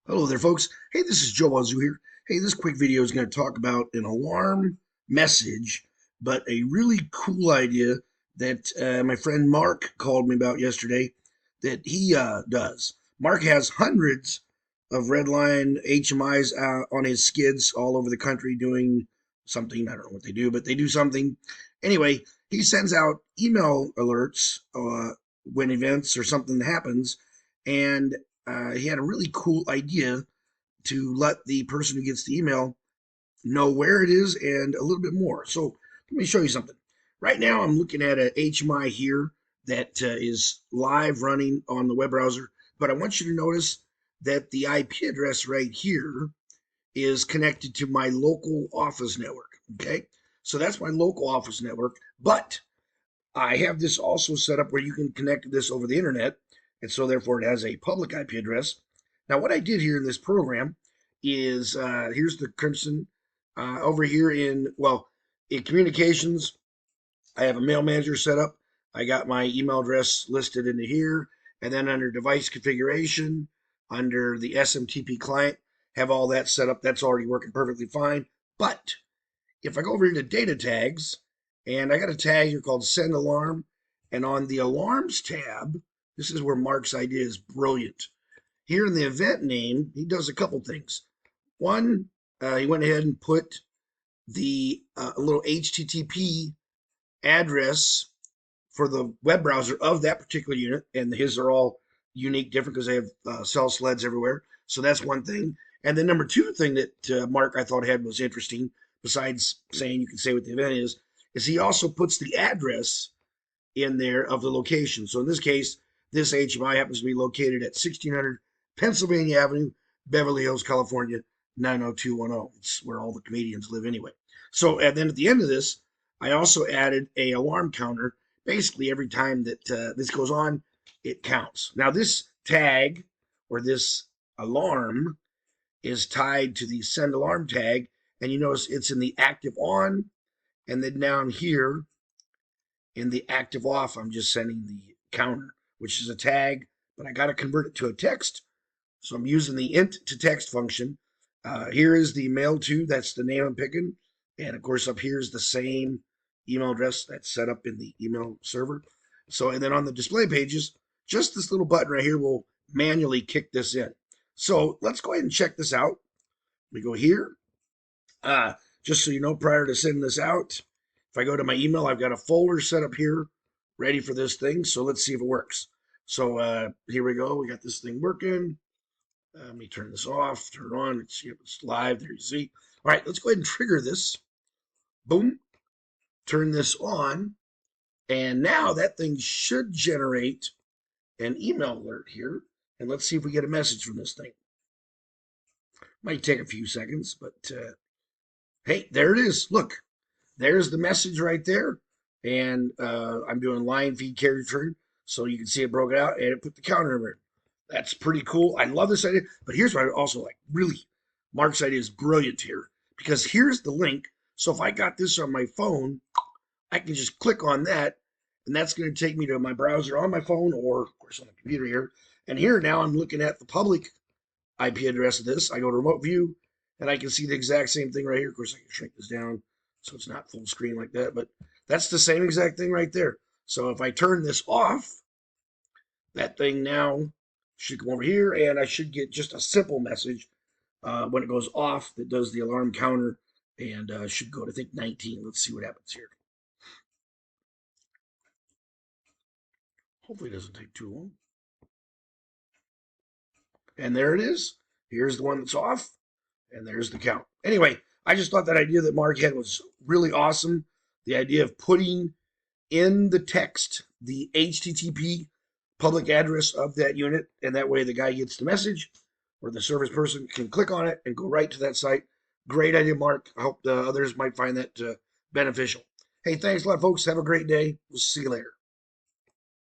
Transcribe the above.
Hello there, folks. Hey, this is Joe Wazoo here. Hey, this quick video is going to talk about an alarm message, but a really cool idea that my friend Mark called me about yesterday that he does. Mark has hundreds of Redline HMIs on his skids all over the country doing something. I don't know what they do, but they do something. Anyway, he sends out email alerts when events or something happens, and he had a really cool idea to let the person who gets the email know where it is and a little bit more. So let me show you something. Right now, I'm looking at a HMI here that is live running on the web browser, but I want you to notice that the IP address right here is connected to my local office network. Okay, so that's my local office network, but I have this also set up where you can connect this over the internet, and so therefore it has a public IP address. Now, what I did here in this program is here's the Crimson over here in communications. I have a mail manager set up. I got my email address listed into here, and then under device configuration, under the SMTP client, have all that set up. That's already working perfectly fine. But if I go over into data tags, and I got a tag here called send alarm, and on the alarms tab, this is where Mark's idea is brilliant. Here in the event name, he does a couple things. One, he went ahead and put the little HTTP address for the web browser of that particular unit, and his are all unique, different because they have cell sleds everywhere. So that's one thing. And then number two thing that Mark I thought had was interesting, besides saying you can say what the event is he also puts the address in there of the location. So in this case, this HMI happens to be located at 1600 Pennsylvania Avenue, Beverly Hills, California, 90210. It's where all the comedians live anyway. So and then at the end of this, I also added a alarm counter. Basically, every time that this goes on, it counts. Now, this tag or this alarm is tied to the send alarm tag, and you notice it's in the active on, and then down here in the active off, I'm just sending the counter, which is a tag, but I got to convert it to a text. So I'm using the int to text function. Here is the mail to, that's the name I'm picking. And of course, up here is the same email address that's set up in the email server. So, and then on the display pages, just this little button right here will manually kick this in. So let's go ahead and check this out. We go here. Just so you know, prior to sending this out, if I go to my email, I've got a folder set up here ready for this thing. So let's see if it works. So here we go. We got this thing working. Let me turn this off, turn it on. Let's see if it's live. There you see. All right, let's go ahead and trigger this. Boom. Turn this on. And now that thing should generate an email alert here. And let's see if we get a message from this thing. Might take a few seconds, but hey, there it is. Look, there's the message right there. And I'm doing line feed carry return. So you can see it broke out and it put the counter in there. That's pretty cool. I love this idea. But here's what I also like. Really, Mark's idea is brilliant here because here's the link. So if I got this on my phone, I can just click on that, and that's going to take me to my browser on my phone or, of course, on the computer here. And here now I'm looking at the public IP address of this. I go to remote view, and I can see the exact same thing right here. Of course, I can shrink this down so it's not full screen like that, but that's the same exact thing right there. So if I turn this off, that thing now should come over here, and I should get just a simple message when it goes off that does the alarm counter, and should go to, I think, 19. Let's see what happens here. Hopefully it doesn't take too long. And there it is. Here's the one that's off, and there's the count. Anyway, I just thought that idea that Mark had was really awesome. The idea of putting in the text the HTTP public address of that unit, and that way the guy gets the message, or the service person can click on it and go right to that site. Great idea, Mark. I hope the others might find that beneficial. Hey, thanks a lot, folks. Have a great day. We'll see you later.